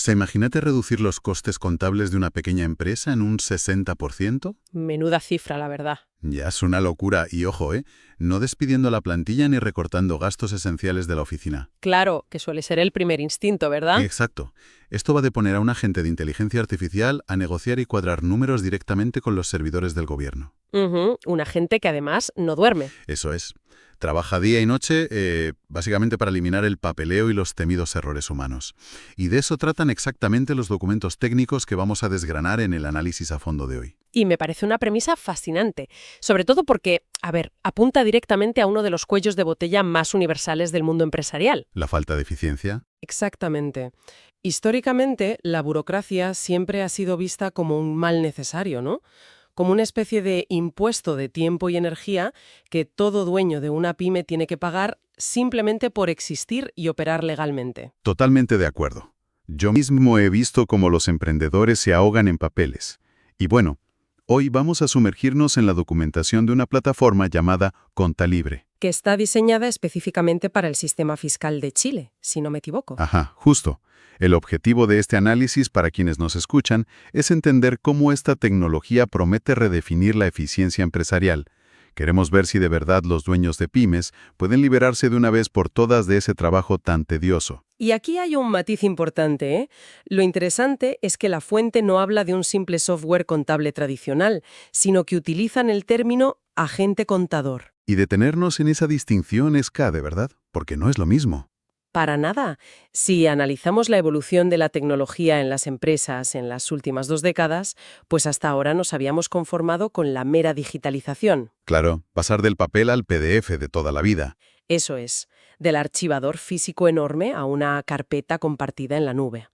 sea, imagínate reducir los costes contables de una pequeña empresa en un 60%. Menuda cifra, la verdad. Ya es una locura. Y ojo, no despidiendo la plantilla ni recortando gastos esenciales de la oficina. Claro, que suele ser el primer instinto, ¿verdad? Exacto. Esto va de poner a un agente de inteligencia artificial a negociar y cuadrar números directamente con los servidores del gobierno. Un agente que además no duerme. Eso es. Trabaja día y noche, básicamente para eliminar el papeleo y los temidos errores humanos. Y de eso tratan exactamente los documentos técnicos que vamos a desgranar en el análisis a fondo de hoy. Y me parece una premisa fascinante, sobre todo porque, apunta directamente a uno de los cuellos de botella más universales del mundo empresarial. ¿La falta de eficiencia? Exactamente. Históricamente, la burocracia siempre ha sido vista como un mal necesario, ¿no? Como una especie de impuesto de tiempo y energía que todo dueño de una pyme tiene que pagar simplemente por existir y operar legalmente. Totalmente de acuerdo. Yo mismo he visto cómo los emprendedores se ahogan en papeles. Y bueno, hoy vamos a sumergirnos en la documentación de una plataforma llamada Contalibre. Que está diseñada específicamente para el sistema fiscal de Chile, si no me equivoco. Ajá, justo. El objetivo de este análisis, para quienes nos escuchan, es entender cómo esta tecnología promete redefinir la eficiencia empresarial. Queremos ver si de verdad los dueños de pymes pueden liberarse de una vez por todas de ese trabajo tan tedioso. Y aquí hay un matiz importante, ¿eh? Lo interesante es que la fuente no habla de un simple software contable tradicional, sino que utilizan el término agente contador. Y detenernos en esa distinción es clave, ¿verdad? Porque no es lo mismo. Para nada. Si analizamos la evolución de la tecnología en las empresas en las últimas 2 décadas, pues hasta ahora nos habíamos conformado con la mera digitalización. Claro, pasar del papel al PDF de toda la vida. Eso es, del archivador físico enorme a una carpeta compartida en la nube.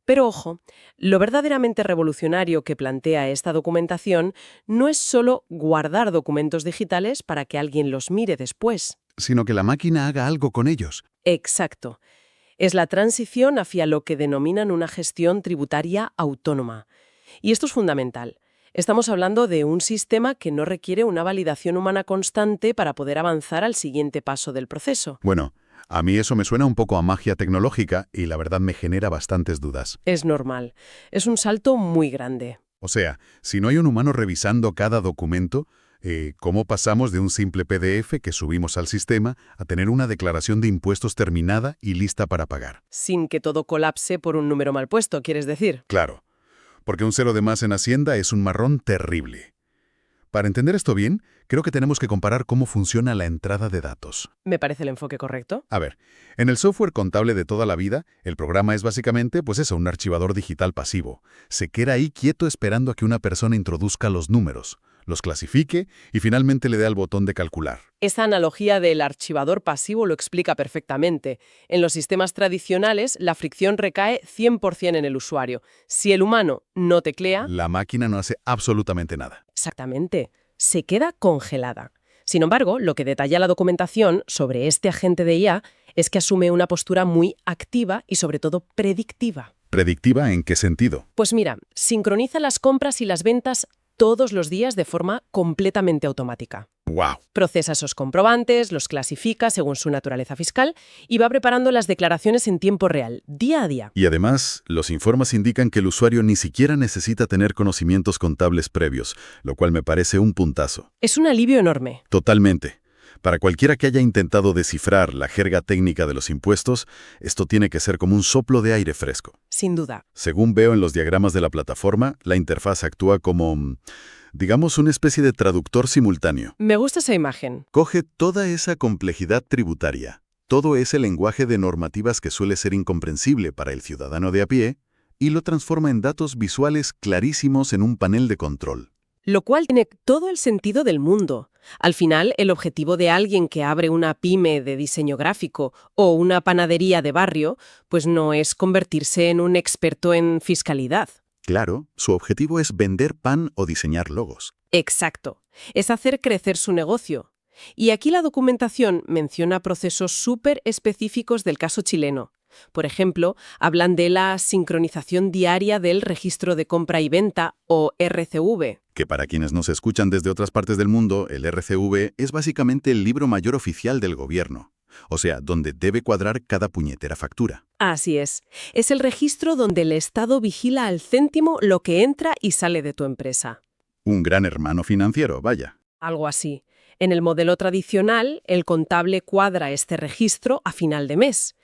Pero ojo, lo verdaderamente revolucionario que plantea esta documentación no es solo guardar documentos digitales para que alguien los mire después. Sino que la máquina haga algo con ellos. Exacto. Es la transición hacia lo que denominan una gestión tributaria autónoma. Y esto es fundamental. Estamos hablando de un sistema que no requiere una validación humana constante para poder avanzar al siguiente paso del proceso. Bueno, a mí eso me suena un poco a magia tecnológica y la verdad me genera bastantes dudas. Es normal. Es un salto muy grande. O sea, si no hay un humano revisando cada documento, ¿cómo pasamos de un simple PDF que subimos al sistema a tener una declaración de impuestos terminada y lista para pagar? Sin que todo colapse por un número mal puesto, ¿quieres decir? Claro, porque un cero de más en Hacienda es un marrón terrible. Para entender esto bien, creo que tenemos que comparar cómo funciona la entrada de datos. Me parece el enfoque correcto. A ver, en el software contable de toda la vida, el programa es básicamente, un archivador digital pasivo. Se queda ahí quieto esperando a que una persona introduzca los números, los clasifique y finalmente le dé al botón de calcular. Esa analogía del archivador pasivo lo explica perfectamente. En los sistemas tradicionales, la fricción recae 100% en el usuario. Si el humano no teclea... La máquina no hace absolutamente nada. Exactamente. Se queda congelada. Sin embargo, lo que detalla la documentación sobre este agente de IA es que asume una postura muy activa y sobre todo predictiva. ¿Predictiva en qué sentido? Pues mira, sincroniza las compras y las ventas todos los días de forma completamente automática. ¡Wow! Procesa esos comprobantes, los clasifica según su naturaleza fiscal y va preparando las declaraciones en tiempo real, día a día. Y además, los informes indican que el usuario ni siquiera necesita tener conocimientos contables previos, lo cual me parece un puntazo. Es un alivio enorme. Totalmente. Para cualquiera que haya intentado descifrar la jerga técnica de los impuestos, esto tiene que ser como un soplo de aire fresco. Sin duda. Según veo en los diagramas de la plataforma, la interfaz actúa como, digamos, una especie de traductor simultáneo. Me gusta esa imagen. Coge toda esa complejidad tributaria, todo ese lenguaje de normativas que suele ser incomprensible para el ciudadano de a pie, y lo transforma en datos visuales clarísimos en un panel de control. Lo cual tiene todo el sentido del mundo. Al final, el objetivo de alguien que abre una pyme de diseño gráfico o una panadería de barrio, pues no es convertirse en un experto en fiscalidad. Claro, su objetivo es vender pan o diseñar logos. Exacto. Es hacer crecer su negocio. Y aquí la documentación menciona procesos súper específicos del caso chileno. Por ejemplo, hablan de la sincronización diaria del registro de compra y venta, o RCV. Que para quienes nos escuchan desde otras partes del mundo, el RCV es básicamente el libro mayor oficial del gobierno. o sea, donde debe cuadrar cada puñetera factura. Así es. Es el registro donde el Estado vigila al céntimo lo que entra y sale de tu empresa. Un gran hermano financiero, vaya. Algo así. En el modelo tradicional, el contable cuadra este registro a final de mes.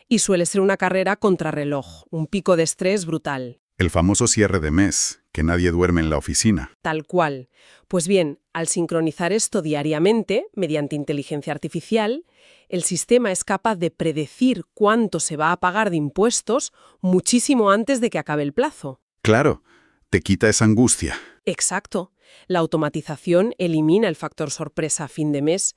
Y suele ser una carrera contrarreloj, un pico de estrés brutal. El famoso cierre de mes, que nadie duerme en la oficina. Tal cual. Pues bien, al sincronizar esto diariamente, mediante inteligencia artificial, el sistema es capaz de predecir cuánto se va a pagar de impuestos muchísimo antes de que acabe el plazo. Claro, te quita esa angustia. Exacto. La automatización elimina el factor sorpresa a fin de mes,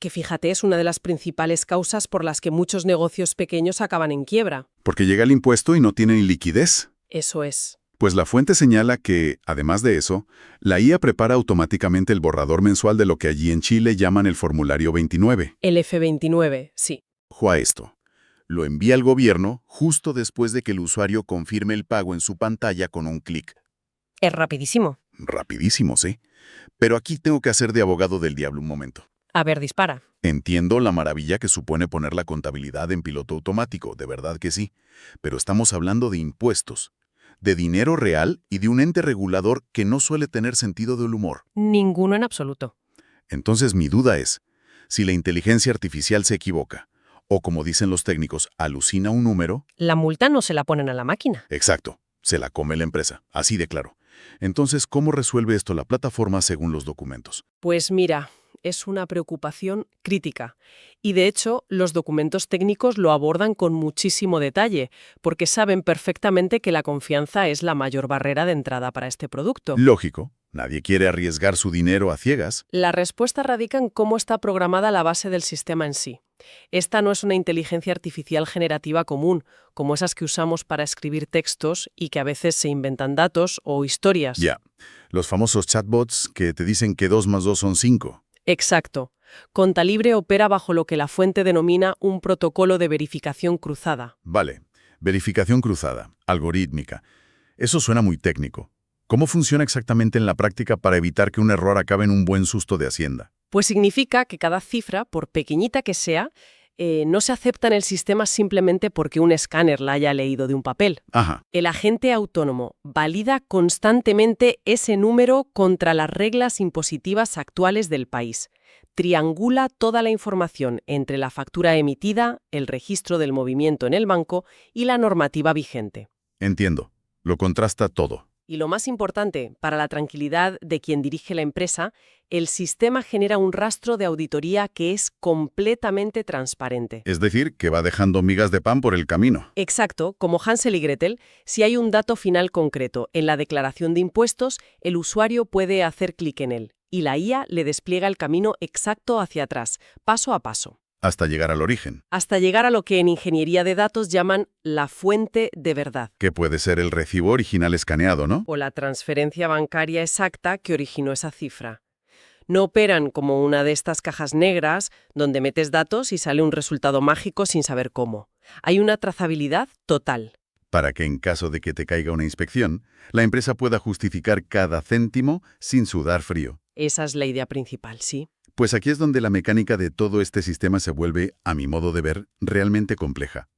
que fíjate es una de las principales causas por las que muchos negocios pequeños acaban en quiebra. Porque llega el impuesto y no tienen liquidez. Eso es. Pues la fuente señala que, además de eso, la IA prepara automáticamente el borrador mensual de lo que allí en Chile llaman el formulario 29. El F29, sí. Ojo a esto. Lo envía al gobierno justo después de que el usuario confirme el pago en su pantalla con un clic. Es rapidísimo. Rapidísimo, ¿sí? Pero aquí tengo que hacer de abogado del diablo un momento. A ver, dispara. Entiendo la maravilla que supone poner la contabilidad en piloto automático, de verdad que sí. Pero estamos hablando de impuestos, de dinero real y de un ente regulador que no suele tener sentido del humor. Ninguno en absoluto. Entonces mi duda es, si la inteligencia artificial se equivoca, o como dicen los técnicos, alucina un número. La multa no se la ponen a la máquina. Exacto, se la come la empresa, así de claro. Entonces, ¿cómo resuelve esto la plataforma según los documentos? Pues mira, es una preocupación crítica. Y de hecho, los documentos técnicos lo abordan con muchísimo detalle, porque saben perfectamente que la confianza es la mayor barrera de entrada para este producto. Lógico, nadie quiere arriesgar su dinero a ciegas. La respuesta radica en cómo está programada la base del sistema en sí. Esta no es una inteligencia artificial generativa común, como esas que usamos para escribir textos y que a veces se inventan datos o historias. Ya, los famosos chatbots que te dicen que 2 más 2 son 5. Exacto. Contalibre opera bajo lo que la fuente denomina un protocolo de verificación cruzada. Vale, verificación cruzada, algorítmica. Eso suena muy técnico. ¿Cómo funciona exactamente en la práctica para evitar que un error acabe en un buen susto de Hacienda? Pues significa que cada cifra, por pequeñita que sea, no se acepta en el sistema simplemente porque un escáner la haya leído de un papel. Ajá, El agente autónomo valida constantemente ese número contra las reglas impositivas actuales del país. Triangula toda la información entre la factura emitida, el registro del movimiento en el banco y la normativa vigente. entiendo. Lo contrasta todo. Y lo más importante, para la tranquilidad de quien dirige la empresa, el sistema genera un rastro de auditoría que es completamente transparente. Es decir, que va dejando migas de pan por el camino. Exacto, como Hansel y Gretel, si hay un dato final concreto en la declaración de impuestos, el usuario puede hacer clic en él y la IA le despliega el camino exacto hacia atrás, paso a paso, Hasta llegar al origen, hasta llegar a lo que en ingeniería de datos llaman la fuente de verdad, que puede ser el recibo original escaneado, ¿no? o la transferencia bancaria exacta que originó esa cifra. No operan como una de estas cajas negras donde metes datos y sale un resultado mágico sin saber cómo. Hay una trazabilidad total. Para que en caso de que te caiga una inspección, la empresa pueda justificar cada céntimo sin sudar frío. Esa es la idea principal, sí. Pues aquí es donde la mecánica de todo este sistema se vuelve, a mi modo de ver, realmente compleja.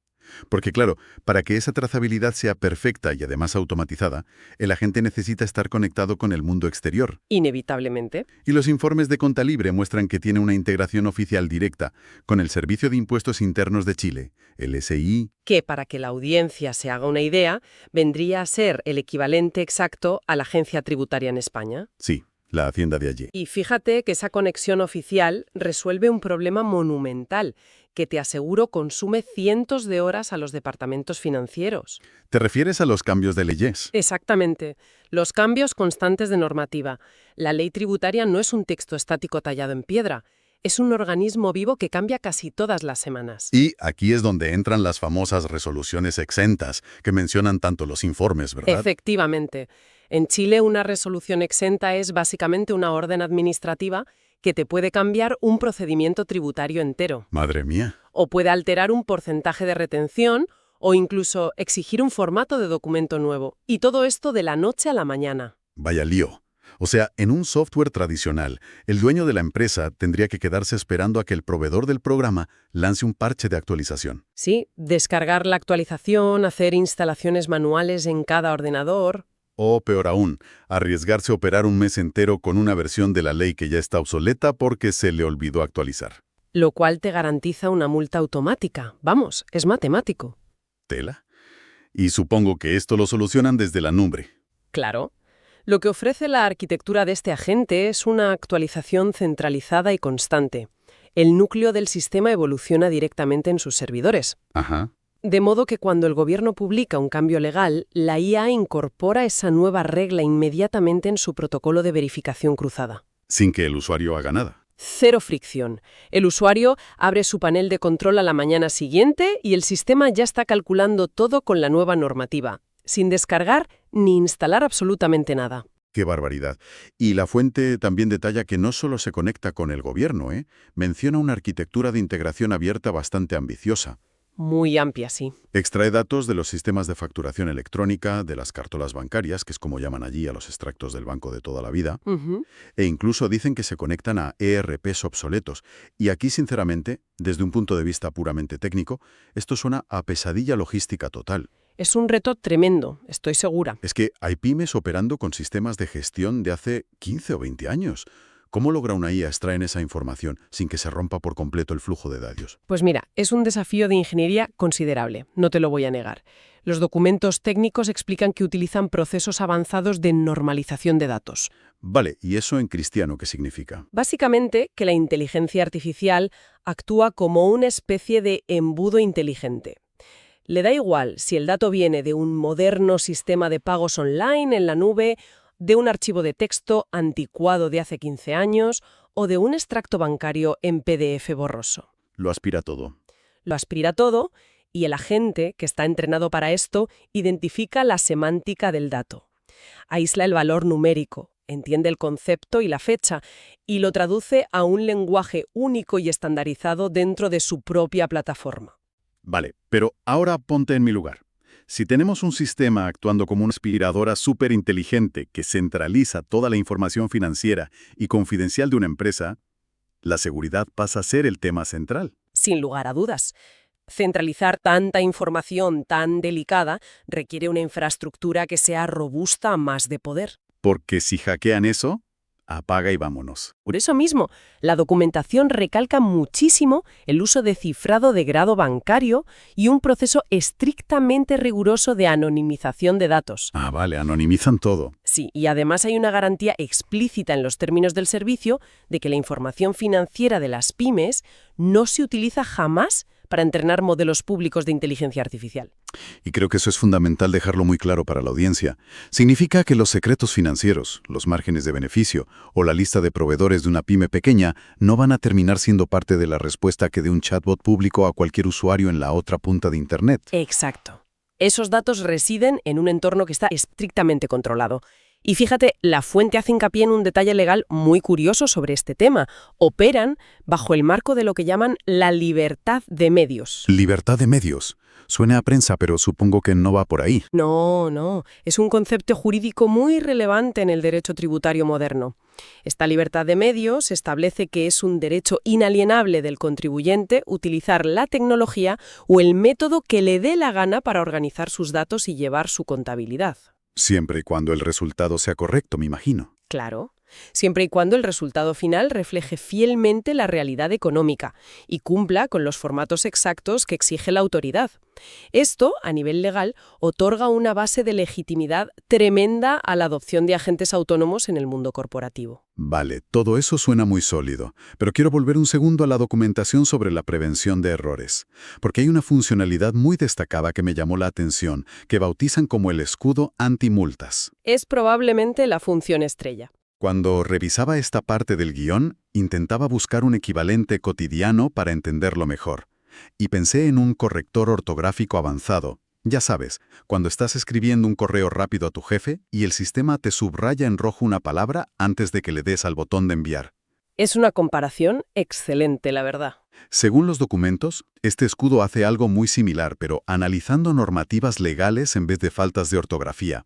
Porque claro, para que esa trazabilidad sea perfecta y además automatizada, el agente necesita estar conectado con el mundo exterior. Inevitablemente. Y los informes de Contalibre muestran que tiene una integración oficial directa con el Servicio de Impuestos Internos de Chile, el SI. Que, para que la audiencia se haga una idea, vendría a ser el equivalente exacto a la agencia tributaria en España. Sí, la Hacienda de allí. Y fíjate que esa conexión oficial resuelve un problema monumental que te aseguro consume cientos de horas a los departamentos financieros. ¿Te refieres a los cambios de leyes? Exactamente. Los cambios constantes de normativa. La ley tributaria no es un texto estático tallado en piedra. Es un organismo vivo que cambia casi todas las semanas. Y aquí es donde entran las famosas resoluciones exentas que mencionan tanto los informes, ¿verdad? Efectivamente. En Chile, una resolución exenta es básicamente una orden administrativa que te puede cambiar un procedimiento tributario entero. Madre mía. O puede alterar un porcentaje de retención o incluso exigir un formato de documento nuevo. Y todo esto de la noche a la mañana. Vaya lío. O sea, en un software tradicional, el dueño de la empresa tendría que quedarse esperando a que el proveedor del programa lance un parche de actualización. Sí, descargar la actualización, hacer instalaciones manuales en cada ordenador. O, peor aún, arriesgarse a operar un mes entero con una versión de la ley que ya está obsoleta porque se le olvidó actualizar. Lo cual te garantiza una multa automática. Vamos, es matemático. ¿Tela? Y supongo que esto lo solucionan desde la nube. Claro. Lo que ofrece la arquitectura de este agente es una actualización centralizada y constante. El núcleo del sistema evoluciona directamente en sus servidores. Ajá. De modo que cuando el gobierno publica un cambio legal, la IA incorpora esa nueva regla inmediatamente en su protocolo de verificación cruzada. Sin que el usuario haga nada. Cero fricción. El usuario abre su panel de control a la mañana siguiente y el sistema ya está calculando todo con la nueva normativa, sin descargar ni instalar absolutamente nada. ¡Qué barbaridad! Y la fuente también detalla que no solo se conecta con el gobierno, menciona una arquitectura de integración abierta bastante ambiciosa. Muy amplia, sí. Extrae datos de los sistemas de facturación electrónica, de las cartolas bancarias, que es como llaman allí a los extractos del banco de toda la vida, e incluso dicen que se conectan a ERPs obsoletos. Y aquí, sinceramente, desde un punto de vista puramente técnico, esto suena a pesadilla logística total. Es un reto tremendo, estoy segura. Es que hay pymes operando con sistemas de gestión de hace 15 o 20 años. ¿Cómo logra una IA extraer esa información sin que se rompa por completo el flujo de datos? Pues mira, es un desafío de ingeniería considerable, no te lo voy a negar. Los documentos técnicos explican que utilizan procesos avanzados de normalización de datos. Vale, ¿y eso en cristiano qué significa? Básicamente, que la inteligencia artificial actúa como una especie de embudo inteligente. Le da igual si el dato viene de un moderno sistema de pagos online en la nube, de un archivo de texto anticuado de hace 15 años o de un extracto bancario en PDF borroso. Lo aspira todo. Lo aspira todo y el agente, que está entrenado para esto, identifica la semántica del dato. Aísla el valor numérico, entiende el concepto y la fecha y lo traduce a un lenguaje único y estandarizado dentro de su propia plataforma. Vale, pero ahora ponte en mi lugar. Si tenemos un sistema actuando como una aspiradora súper inteligente que centraliza toda la información financiera y confidencial de una empresa, la seguridad pasa a ser el tema central. Sin lugar a dudas. Centralizar tanta información tan delicada requiere una infraestructura que sea robusta a más de poder. Porque si hackean eso, apaga y vámonos. Por eso mismo, la documentación recalca muchísimo el uso de cifrado de grado bancario y un proceso estrictamente riguroso de anonimización de datos. Ah, vale, anonimizan todo. Sí, y además hay una garantía explícita en los términos del servicio de que la información financiera de las pymes no se utiliza jamás para entrenar modelos públicos de inteligencia artificial. Y creo que eso es fundamental dejarlo muy claro para la audiencia. Significa que los secretos financieros, los márgenes de beneficio o la lista de proveedores de una pyme pequeña no van a terminar siendo parte de la respuesta que dé un chatbot público a cualquier usuario en la otra punta de Internet. Exacto. Esos datos residen en un entorno que está estrictamente controlado. Y fíjate, la fuente hace hincapié en un detalle legal muy curioso sobre este tema. Operan bajo el marco de lo que llaman la libertad de medios. Libertad de medios. Suena a prensa, pero supongo que no va por ahí. No. Es un concepto jurídico muy relevante en el derecho tributario moderno. Esta libertad de medios establece que es un derecho inalienable del contribuyente utilizar la tecnología o el método que le dé la gana para organizar sus datos y llevar su contabilidad. Siempre y cuando el resultado sea correcto, me imagino. Claro, siempre y cuando el resultado final refleje fielmente la realidad económica y cumpla con los formatos exactos que exige la autoridad. Esto, a nivel legal, otorga una base de legitimidad tremenda a la adopción de agentes autónomos en el mundo corporativo. Vale, todo eso suena muy sólido, pero quiero volver un segundo a la documentación sobre la prevención de errores, porque hay una funcionalidad muy destacada que me llamó la atención, que bautizan como el escudo antimultas. Es probablemente la función estrella. Cuando revisaba esta parte del guión, intentaba buscar un equivalente cotidiano para entenderlo mejor. Y pensé en un corrector ortográfico avanzado. Ya sabes, cuando estás escribiendo un correo rápido a tu jefe y el sistema te subraya en rojo una palabra antes de que le des al botón de enviar. Es una comparación excelente, la verdad. Según los documentos, este escudo hace algo muy similar, pero analizando normativas legales en vez de faltas de ortografía.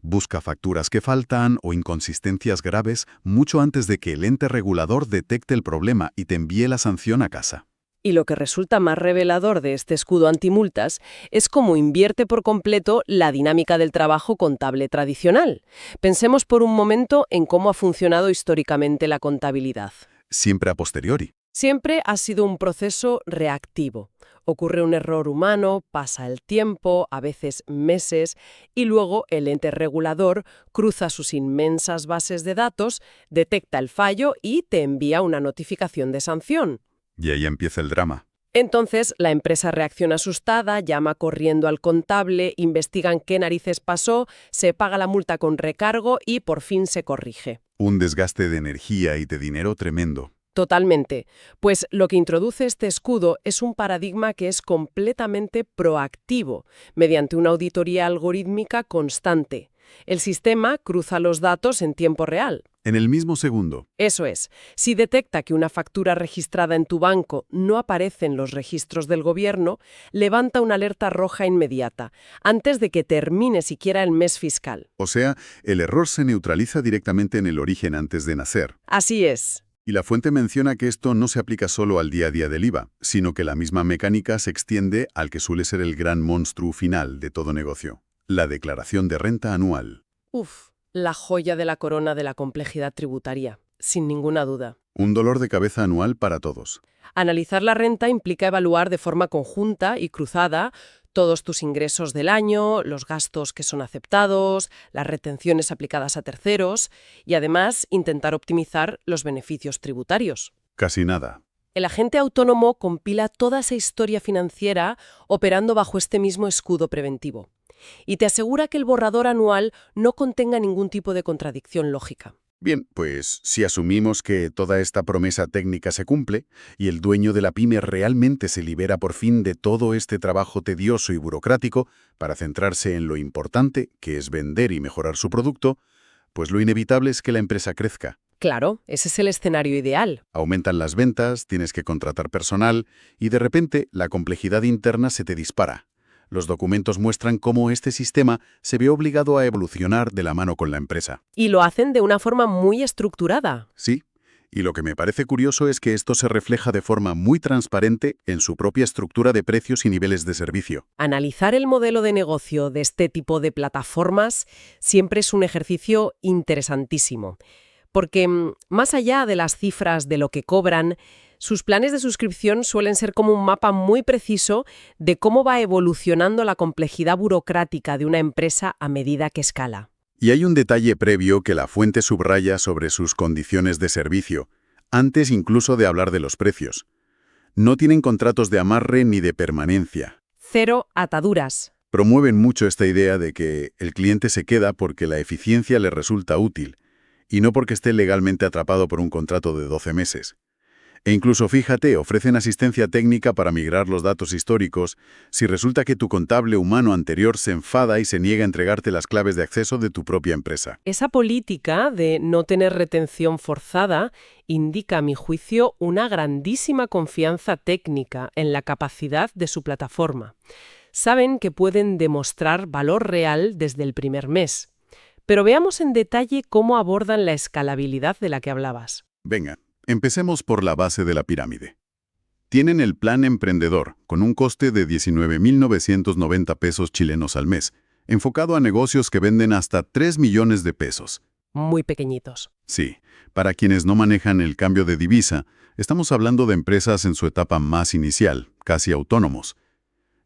Busca facturas que faltan o inconsistencias graves mucho antes de que el ente regulador detecte el problema y te envíe la sanción a casa. Y lo que resulta más revelador de este escudo antimultas es cómo invierte por completo la dinámica del trabajo contable tradicional. Pensemos por un momento en cómo ha funcionado históricamente la contabilidad. Siempre a posteriori. Siempre ha sido un proceso reactivo. Ocurre un error humano, pasa el tiempo, a veces meses, y luego el ente regulador cruza sus inmensas bases de datos, detecta el fallo y te envía una notificación de sanción. Y ahí empieza el drama. Entonces, la empresa reacciona asustada, llama corriendo al contable, investigan qué narices pasó, se paga la multa con recargo y por fin se corrige. Un desgaste de energía y de dinero tremendo. Totalmente. Pues lo que introduce este escudo es un paradigma que es completamente proactivo, mediante una auditoría algorítmica constante. El sistema cruza los datos en tiempo real. En el mismo segundo. Eso es, si detecta que una factura registrada en tu banco no aparece en los registros del gobierno, levanta una alerta roja inmediata, antes de que termine siquiera el mes fiscal. O sea, el error se neutraliza directamente en el origen antes de nacer. Así es. Y la fuente menciona que esto no se aplica solo al día a día del IVA, sino que la misma mecánica se extiende al que suele ser el gran monstruo final de todo negocio, la declaración de renta anual. Uf, la joya de la corona de la complejidad tributaria, sin ninguna duda. Un dolor de cabeza anual para todos. Analizar la renta implica evaluar de forma conjunta y cruzada todos tus ingresos del año, los gastos que son aceptados, las retenciones aplicadas a terceros y además intentar optimizar los beneficios tributarios. Casi nada. El agente autónomo compila toda esa historia financiera operando bajo este mismo escudo preventivo y te asegura que el borrador anual no contenga ningún tipo de contradicción lógica. Bien, pues si asumimos que toda esta promesa técnica se cumple y el dueño de la pyme realmente se libera por fin de todo este trabajo tedioso y burocrático para centrarse en lo importante, que es vender y mejorar su producto, pues lo inevitable es que la empresa crezca. Claro, ese es el escenario ideal. Aumentan las ventas, tienes que contratar personal y de repente la complejidad interna se te dispara. Los documentos muestran cómo este sistema se ve obligado a evolucionar de la mano con la empresa. Y lo hacen de una forma muy estructurada. Sí, y lo que me parece curioso es que esto se refleja de forma muy transparente en su propia estructura de precios y niveles de servicio. Analizar el modelo de negocio de este tipo de plataformas siempre es un ejercicio interesantísimo, porque más allá de las cifras de lo que cobran, sus planes de suscripción suelen ser como un mapa muy preciso de cómo va evolucionando la complejidad burocrática de una empresa a medida que escala. Y hay un detalle previo que la fuente subraya sobre sus condiciones de servicio, antes incluso de hablar de los precios. No tienen contratos de amarre ni de permanencia. Cero ataduras. Promueven mucho esta idea de que el cliente se queda porque la eficiencia le resulta útil, y no porque esté legalmente atrapado por un contrato de 12 meses. E incluso, fíjate, ofrecen asistencia técnica para migrar los datos históricos si resulta que tu contable humano anterior se enfada y se niega a entregarte las claves de acceso de tu propia empresa. Esa política de no tener retención forzada indica, a mi juicio, una grandísima confianza técnica en la capacidad de su plataforma. Saben que pueden demostrar valor real desde el primer mes. Pero veamos en detalle cómo abordan la escalabilidad de la que hablabas. Venga. Empecemos por la base de la pirámide. Tienen el plan emprendedor, con un coste de 19.990 pesos chilenos al mes, enfocado a negocios que venden hasta 3 millones de pesos. Muy pequeñitos. Sí, para quienes no manejan el cambio de divisa, estamos hablando de empresas en su etapa más inicial, casi autónomos.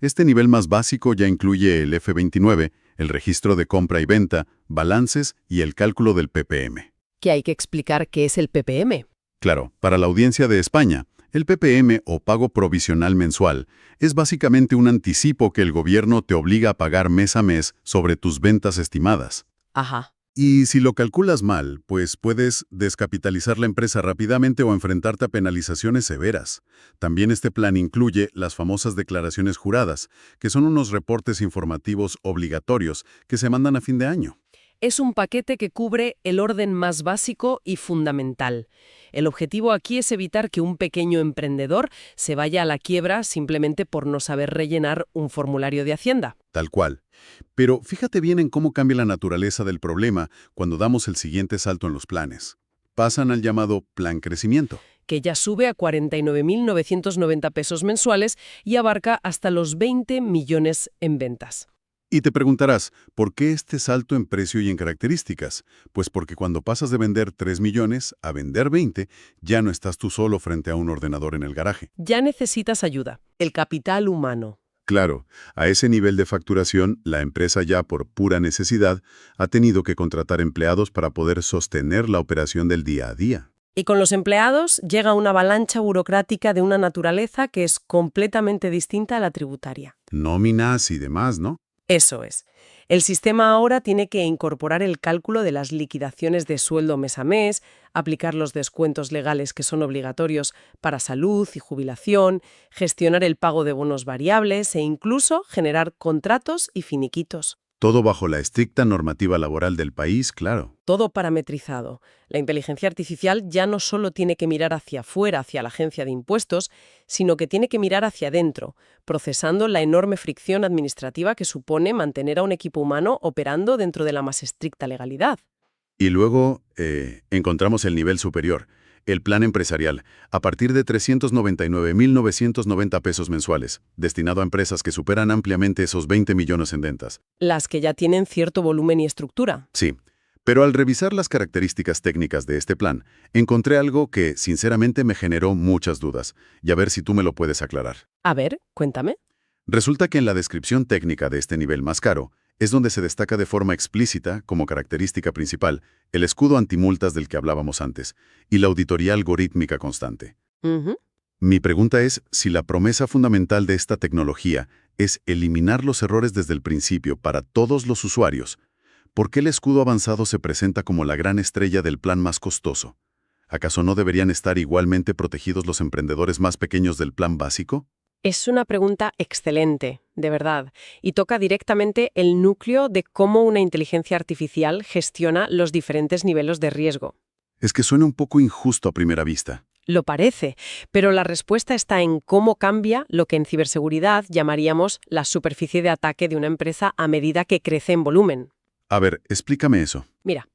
Este nivel más básico ya incluye el F29, el registro de compra y venta, balances y el cálculo del PPM. Que hay que explicar qué es el PPM. Claro, para la audiencia de España, el PPM o pago provisional mensual es básicamente un anticipo que el gobierno te obliga a pagar mes a mes sobre tus ventas estimadas. Ajá. Y si lo calculas mal, pues puedes descapitalizar la empresa rápidamente o enfrentarte a penalizaciones severas. También este plan incluye las famosas declaraciones juradas, que son unos reportes informativos obligatorios que se mandan a fin de año. Es un paquete que cubre el orden más básico y fundamental. El objetivo aquí es evitar que un pequeño emprendedor se vaya a la quiebra simplemente por no saber rellenar un formulario de Hacienda. Tal cual. Pero fíjate bien en cómo cambia la naturaleza del problema cuando damos el siguiente salto en los planes. Pasan al llamado plan crecimiento. Que ya sube a 49.990 pesos mensuales y abarca hasta los 20 millones en ventas. Y te preguntarás, ¿por qué este salto en precio y en características? Pues porque cuando pasas de vender 3 millones a vender 20, ya no estás tú solo frente a un ordenador en el garaje. Ya necesitas ayuda, el capital humano. Claro, a ese nivel de facturación, la empresa ya por pura necesidad ha tenido que contratar empleados para poder sostener la operación del día a día. Y con los empleados llega una avalancha burocrática de una naturaleza que es completamente distinta a la tributaria. Nóminas y demás, ¿no? Eso es. El sistema ahora tiene que incorporar el cálculo de las liquidaciones de sueldo mes a mes, aplicar los descuentos legales que son obligatorios para salud y jubilación, gestionar el pago de bonos variables e incluso generar contratos y finiquitos. Todo bajo la estricta normativa laboral del país, claro. Todo parametrizado. La inteligencia artificial ya no solo tiene que mirar hacia afuera, hacia la agencia de impuestos, sino que tiene que mirar hacia adentro, procesando la enorme fricción administrativa que supone mantener a un equipo humano operando dentro de la más estricta legalidad. Y luego encontramos el nivel superior, el plan empresarial, a partir de 399.990 pesos mensuales, destinado a empresas que superan ampliamente esos 20 millones en ventas. Las que ya tienen cierto volumen y estructura. Sí, pero al revisar las características técnicas de este plan, encontré algo que, sinceramente, me generó muchas dudas, y a ver si tú me lo puedes aclarar. A ver, cuéntame. Resulta que en la descripción técnica de este nivel más caro, es donde se destaca de forma explícita, como característica principal, el escudo antimultas del que hablábamos antes, y la auditoría algorítmica constante. Ujú. Mi pregunta es si la promesa fundamental de esta tecnología es eliminar los errores desde el principio para todos los usuarios. ¿Por qué el escudo avanzado se presenta como la gran estrella del plan más costoso? ¿Acaso no deberían estar igualmente protegidos los emprendedores más pequeños del plan básico? Es una pregunta excelente, de verdad, y toca directamente el núcleo de cómo una inteligencia artificial gestiona los diferentes niveles de riesgo. Es que suena un poco injusto a primera vista. Lo parece, pero la respuesta está en cómo cambia lo que en ciberseguridad llamaríamos la superficie de ataque de una empresa a medida que crece en volumen. A ver, explícame eso. Mira,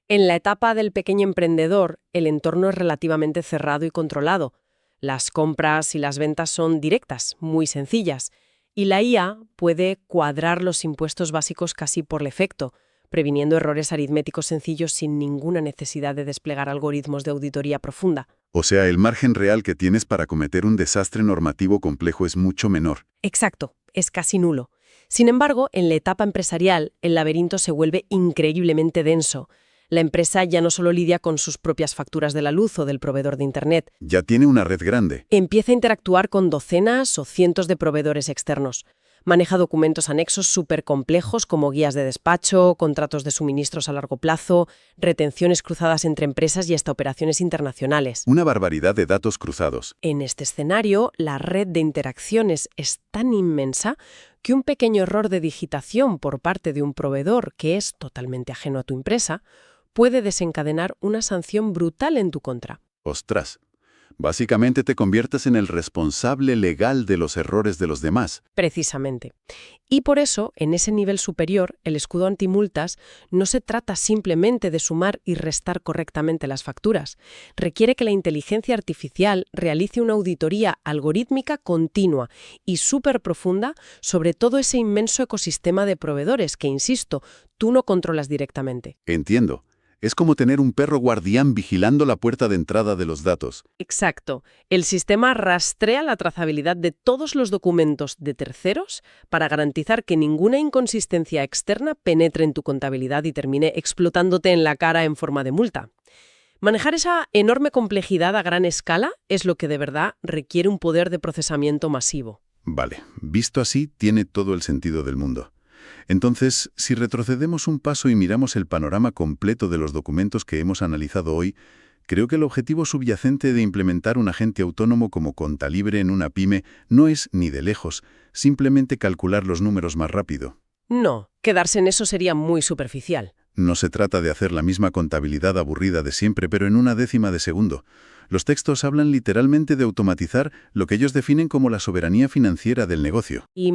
en la etapa del pequeño emprendedor, el entorno es relativamente cerrado y controlado. Las compras y las ventas son directas, muy sencillas, y la IA puede cuadrar los impuestos básicos casi por defecto, previniendo errores aritméticos sencillos sin ninguna necesidad de desplegar algoritmos de auditoría profunda. O sea, el margen real que tienes para cometer un desastre normativo complejo es mucho menor. Exacto, es casi nulo. Sin embargo, en la etapa empresarial, el laberinto se vuelve increíblemente denso. La empresa ya no solo lidia con sus propias facturas de la luz o del proveedor de Internet. Ya tiene una red grande. Empieza a interactuar con docenas o cientos de proveedores externos. Maneja documentos anexos súper complejos como guías de despacho, contratos de suministros a largo plazo, retenciones cruzadas entre empresas y hasta operaciones internacionales. Una barbaridad de datos cruzados. En este escenario, la red de interacciones es tan inmensa que un pequeño error de digitación por parte de un proveedor que es totalmente ajeno a tu empresa puede desencadenar una sanción brutal en tu contra. Ostras. Básicamente te conviertes en el responsable legal de los errores de los demás. Precisamente. Y por eso, en ese nivel superior, el escudo antimultas no se trata simplemente de sumar y restar correctamente las facturas. Requiere que la inteligencia artificial realice una auditoría algorítmica continua y súper profunda sobre todo ese inmenso ecosistema de proveedores que, insisto, tú no controlas directamente. Entiendo. Es como tener un perro guardián vigilando la puerta de entrada de los datos. Exacto. El sistema rastrea la trazabilidad de todos los documentos de terceros para garantizar que ninguna inconsistencia externa penetre en tu contabilidad y termine explotándote en la cara en forma de multa. Manejar esa enorme complejidad a gran escala es lo que de verdad requiere un poder de procesamiento masivo. Vale, visto así, tiene todo el sentido del mundo. Entonces, si retrocedemos un paso y miramos el panorama completo de los documentos que hemos analizado hoy, creo que el objetivo subyacente de implementar un agente autónomo como Contalibre en una pyme no es, ni de lejos, simplemente calcular los números más rápido. No, quedarse en eso sería muy superficial. No se trata de hacer la misma contabilidad aburrida de siempre, pero en una décima de segundo. Los textos hablan literalmente de automatizar lo que ellos definen como la soberanía financiera del negocio. Y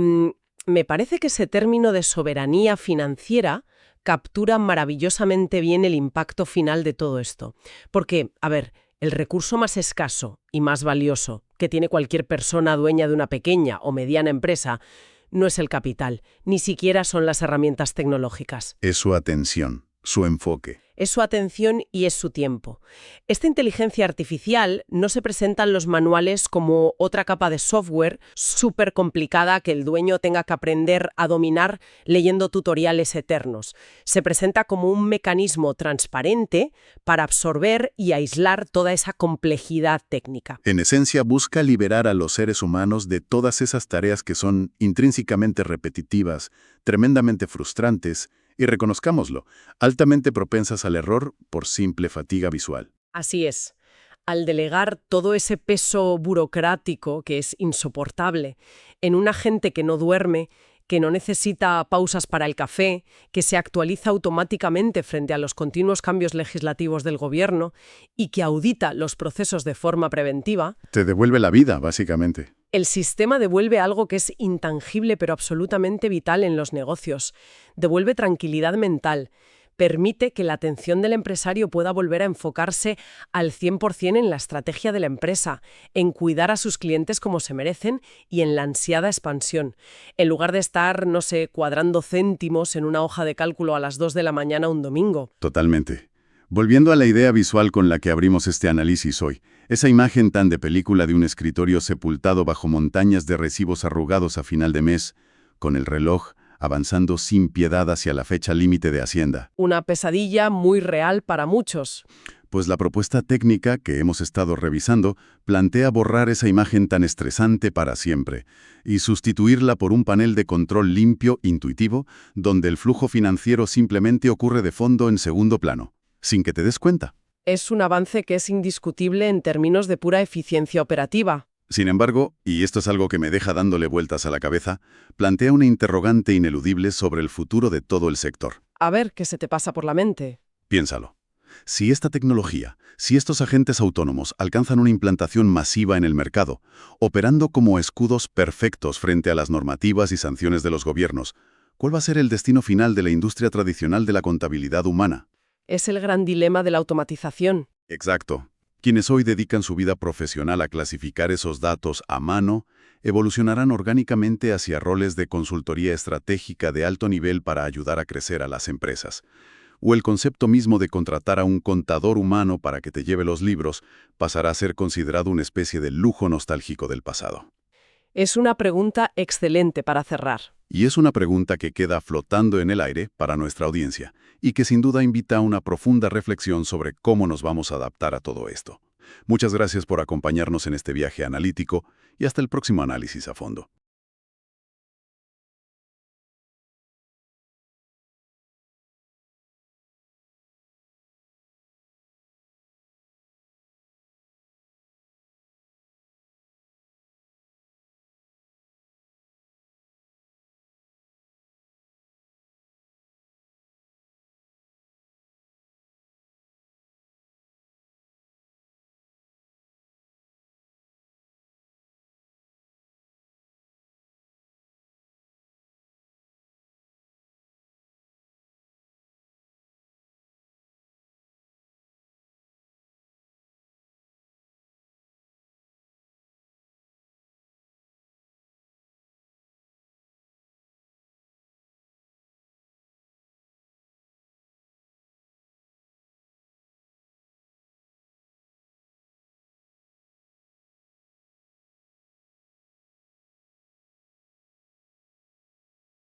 me parece que ese término de soberanía financiera captura maravillosamente bien el impacto final de todo esto. Porque, a ver, el recurso más escaso y más valioso que tiene cualquier persona dueña de una pequeña o mediana empresa no es el capital, ni siquiera son las herramientas tecnológicas. Es su atención, su enfoque. Es su atención y es su tiempo. Esta inteligencia artificial no se presenta en los manuales como otra capa de software súper complicada que el dueño tenga que aprender a dominar leyendo tutoriales eternos. Se presenta como un mecanismo transparente para absorber y aislar toda esa complejidad técnica. En esencia, busca liberar a los seres humanos de todas esas tareas que son intrínsecamente repetitivas, tremendamente frustrantes, y reconozcámoslo, altamente propensas al error por simple fatiga visual. Así es. Al delegar todo ese peso burocrático que es insoportable en una gente que no duerme, que no necesita pausas para el café, que se actualiza automáticamente frente a los continuos cambios legislativos del gobierno y que audita los procesos de forma preventiva, Te devuelve la vida, básicamente. el sistema devuelve algo que es intangible pero absolutamente vital en los negocios. Devuelve tranquilidad mental. Permite que la atención del empresario pueda volver a enfocarse al 100% en la estrategia de la empresa, en cuidar a sus clientes como se merecen y en la ansiada expansión. En lugar de estar, no sé, cuadrando céntimos en una hoja de cálculo a las 2 de la mañana un domingo. Totalmente. Volviendo a la idea visual con la que abrimos este análisis hoy, esa imagen tan de película de un escritorio sepultado bajo montañas de recibos arrugados a final de mes, con el reloj avanzando sin piedad hacia la fecha límite de Hacienda. Una pesadilla muy real para muchos. Pues la propuesta técnica que hemos estado revisando plantea borrar esa imagen tan estresante para siempre y sustituirla por un panel de control limpio, intuitivo, donde el flujo financiero simplemente ocurre de fondo en segundo plano, sin que te des cuenta. Es un avance que es indiscutible en términos de pura eficiencia operativa. Sin embargo, y esto es algo que me deja dándole vueltas a la cabeza, plantea una interrogante ineludible sobre el futuro de todo el sector. A ver qué se te pasa por la mente. Piénsalo. Si esta tecnología, si estos agentes autónomos alcanzan una implantación masiva en el mercado, operando como escudos perfectos frente a las normativas y sanciones de los gobiernos, ¿cuál va a ser el destino final de la industria tradicional de la contabilidad humana? Es el gran dilema de la automatización. Exacto. Quienes hoy dedican su vida profesional a clasificar esos datos a mano, evolucionarán orgánicamente hacia roles de consultoría estratégica de alto nivel para ayudar a crecer a las empresas. O el concepto mismo de contratar a un contador humano para que te lleve los libros pasará a ser considerado una especie de lujo nostálgico del pasado. Es una pregunta excelente para cerrar. Y es una pregunta que queda flotando en el aire para nuestra audiencia y que sin duda invita a una profunda reflexión sobre cómo nos vamos a adaptar a todo esto. Muchas gracias por acompañarnos en este viaje analítico y hasta el próximo análisis a fondo.